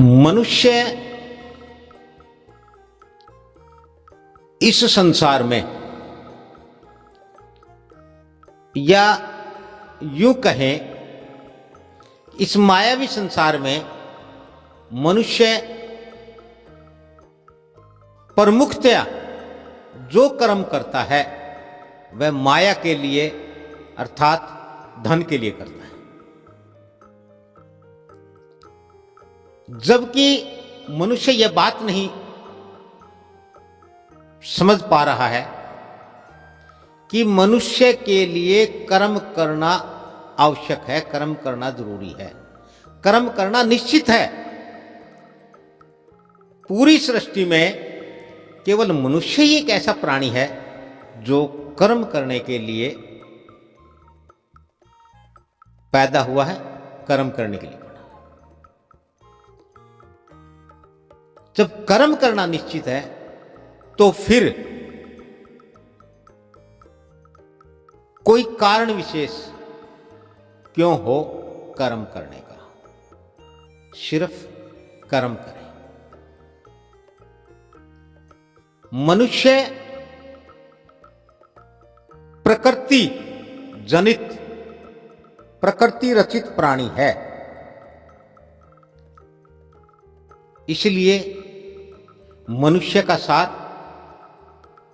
मनुष्य इस संसार में, या यूं कहें इस मायावी संसार में, मनुष्य प्रमुखतया जो कर्म करता है वह माया के लिए अर्थात धन के लिए करता है। जबकि मनुष्य यह बात नहीं समझ पा रहा है कि मनुष्य के लिए कर्म करना आवश्यक है, कर्म करना जरूरी है, कर्म करना निश्चित है। पूरी सृष्टि में केवल मनुष्य ही एक ऐसा प्राणी है जो कर्म करने के लिए पैदा हुआ है, कर्म करने के लिए बना। जब कर्म करना निश्चित है तो फिर कोई कारण विशेष क्यों हो कर्म करने का, सिर्फ कर्म करें। मनुष्य प्रकृति जनित, प्रकृति रचित प्राणी है, इसलिए मनुष्य का सार,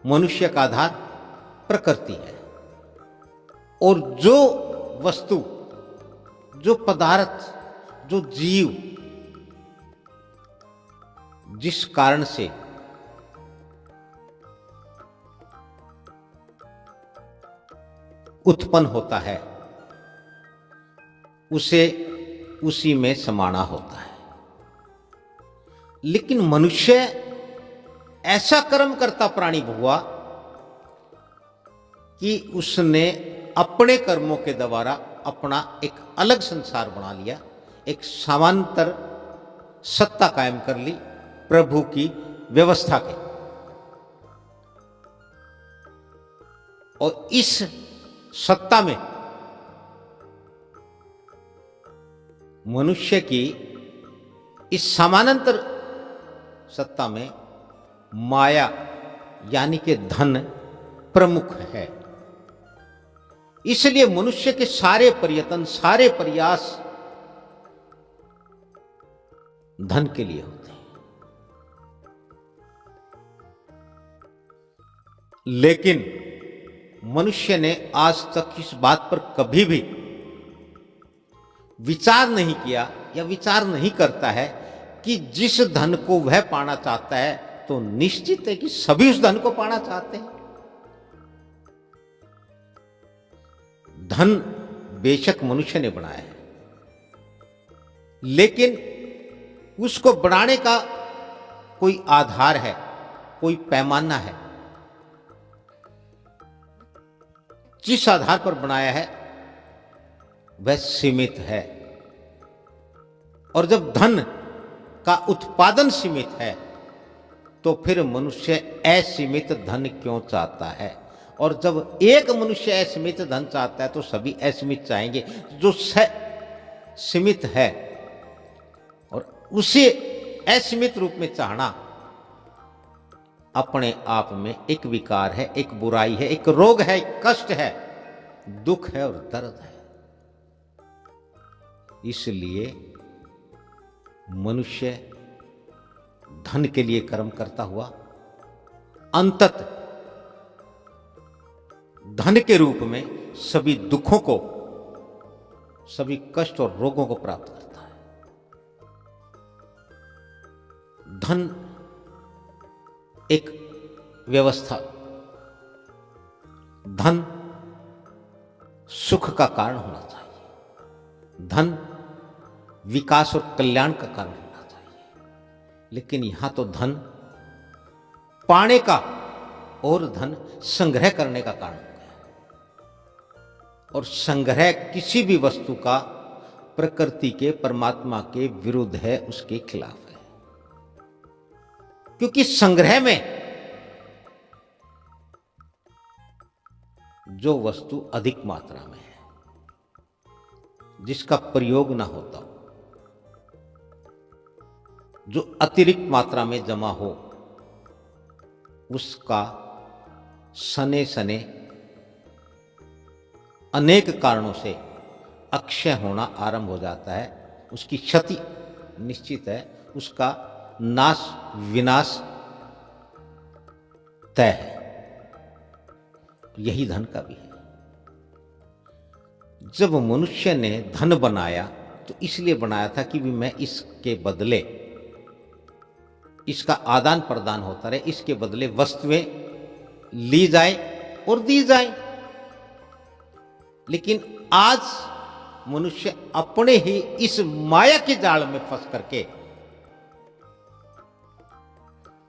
मनुष्य का आधार प्रकृति है। और जो वस्तु, जो पदार्थ, जो जीव जिस कारण से उत्पन्न होता है उसे उसी में समाना होता है। लेकिन मनुष्य ऐसा कर्म करता प्राणी हुआ कि उसने अपने कर्मों के द्वारा अपना एक अलग संसार बना लिया, एक समांतर सत्ता कायम कर ली प्रभु की व्यवस्था के। और इस सत्ता में, मनुष्य की इस समानांतर सत्ता में माया यानी कि धन प्रमुख है। इसलिए मनुष्य के सारे प्रयत्न, सारे प्रयास धन के लिए होते हैं। लेकिन मनुष्य ने आज तक इस बात पर कभी भी विचार नहीं किया या विचार नहीं करता है कि जिस धन को वह पाना चाहता है तो निश्चित है कि सभी उस धन को पाना चाहते हैं। धन बेशक मनुष्य ने बनाया है, लेकिन उसको बनाने का कोई आधार है, कोई पैमाना है। जिस आधार पर बनाया है वह सीमित है। और जब धन का उत्पादन सीमित है तो फिर मनुष्य असीमित धन क्यों चाहता है? और जब एक मनुष्य असीमित धन चाहता है तो सभी असीमित चाहेंगे। जो सीमित है और उसे असीमित रूप में चाहना अपने आप में एक विकार है, एक बुराई है, एक रोग है, एक कष्ट है, दुख है और दर्द है। इसलिए मनुष्य धन के लिए कर्म करता हुआ अंतत धन के रूप में सभी दुखों को, सभी कष्ट और रोगों को प्राप्त करता है। धन एक व्यवस्था, धन सुख का कारण होना चाहिए, धन विकास और कल्याण का कारण होना चाहिए। लेकिन यहां तो धन पाने का और धन संग्रह करने का कारण हो गया। और संग्रह किसी भी वस्तु का प्रकृति के, परमात्मा के विरुद्ध है, उसके खिलाफ है। क्योंकि संग्रह में जो वस्तु अधिक मात्रा में है, जिसका प्रयोग ना होता हो, जो अतिरिक्त मात्रा में जमा हो उसका सने सने अनेक कारणों से अक्षय होना आरंभ हो जाता है। उसकी क्षति निश्चित है, उसका नाश विनाश तय है। यही धन का भी है। जब मनुष्य ने धन बनाया तो इसलिए बनाया था कि भी मैं इसके बदले, इसका आदान प्रदान होता रहे, इसके बदले वस्तुएं ली जाए और दी जाए। लेकिन आज मनुष्य अपने ही इस माया के जाल में फंस करके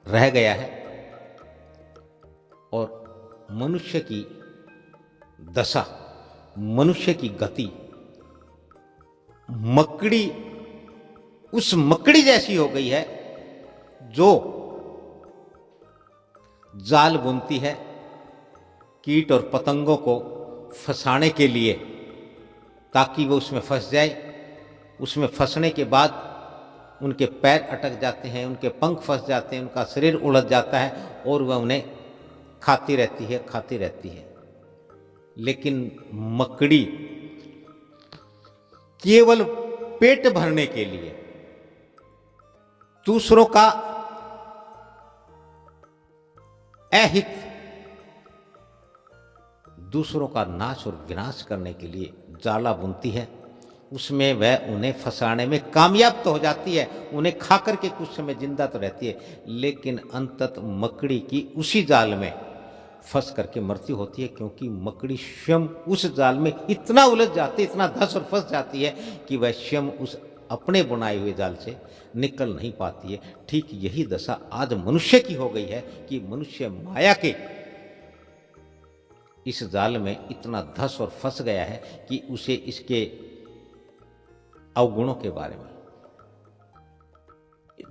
रह गया है और मनुष्य की दशा, मनुष्य की गति मकड़ी, उस मकड़ी जैसी हो गई है जो जाल बुनती है कीट और पतंगों को फंसाने के लिए, ताकि वो उसमें फंस जाए। उसमें फंसने के बाद उनके पैर अटक जाते हैं, उनके पंख फंस जाते हैं, उनका शरीर उलझ जाता है और वह उन्हें खाती रहती है, खाती रहती है। लेकिन मकड़ी केवल पेट भरने के लिए, दूसरों का अहित, दूसरों का नाश और विनाश करने के लिए जाला बुनती है। उसमें वह उन्हें फंसाने में कामयाब तो हो जाती है, उन्हें खा करके कुछ समय जिंदा तो रहती है, लेकिन अंततः मकड़ी की उसी जाल में फंस करके मृत्यु होती है। क्योंकि मकड़ी स्वयं उस जाल में इतना उलझ जाती है, इतना धंस और फंस जाती है कि वह स्वयं उस अपने बनाए हुए जाल से निकल नहीं पाती है। ठीक यही दशा आज मनुष्य की हो गई है कि मनुष्य माया के इस जाल में इतना धंस और फंस गया है कि उसे इसके अवगुणों के बारे में,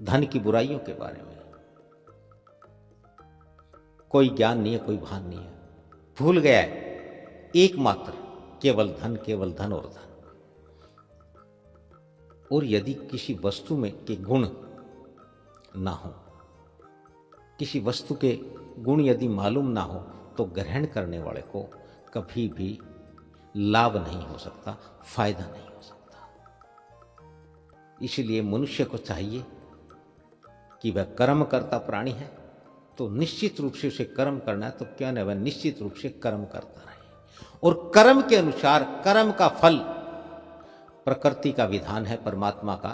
धन की बुराइयों के बारे में कोई ज्ञान नहीं है, कोई भान नहीं है। भूल गया है एकमात्र केवल धन, केवल धन और धन। और यदि किसी वस्तु में के गुण ना हो, किसी वस्तु के गुण यदि मालूम ना हो, तो ग्रहण करने वाले को कभी भी लाभ नहीं हो सकता, फायदा नहीं हो सकता। इसलिए मनुष्य को चाहिए कि वह कर्म करता प्राणी है तो निश्चित रूप से उसे कर्म करना है, तो क्या नहीं, वह निश्चित रूप से कर्म करता रहे। और कर्म के अनुसार कर्म का फल प्रकृति का विधान है, परमात्मा का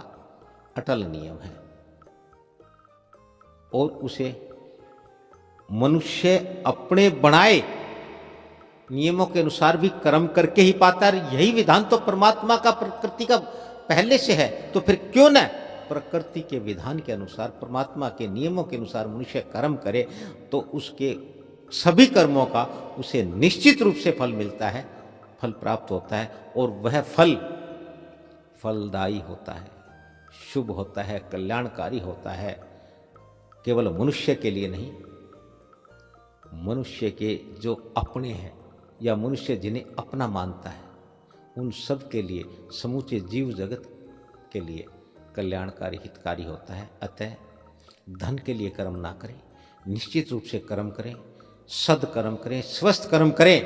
अटल नियम है। और उसे मनुष्य अपने बनाए नियमों के अनुसार भी कर्म करके ही पाता है। यही विधान तो परमात्मा का प्रकृति का पहले से है, तो फिर क्यों न प्रकृति के विधान के अनुसार, परमात्मा के नियमों के अनुसार मनुष्य कर्म करे, तो उसके सभी कर्मों का उसे निश्चित रूप से फल मिलता है, फल प्राप्त होता है। और वह फल फलदायी होता है, शुभ होता है, कल्याणकारी होता है। केवल मनुष्य के लिए नहीं, मनुष्य के जो अपने हैं या मनुष्य जिन्हें अपना मानता है, उन सब के लिए, समूचे जीव जगत के लिए कल्याणकारी, हितकारी होता है। अतः धन के लिए कर्म ना करें, निश्चित रूप से कर्म करें, सदकर्म करें, स्वस्थ कर्म करें,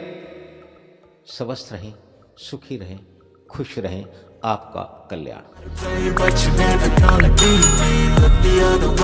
स्वस्थ रहें, सुखी रहें, खुश रहें। आपका कल्याण।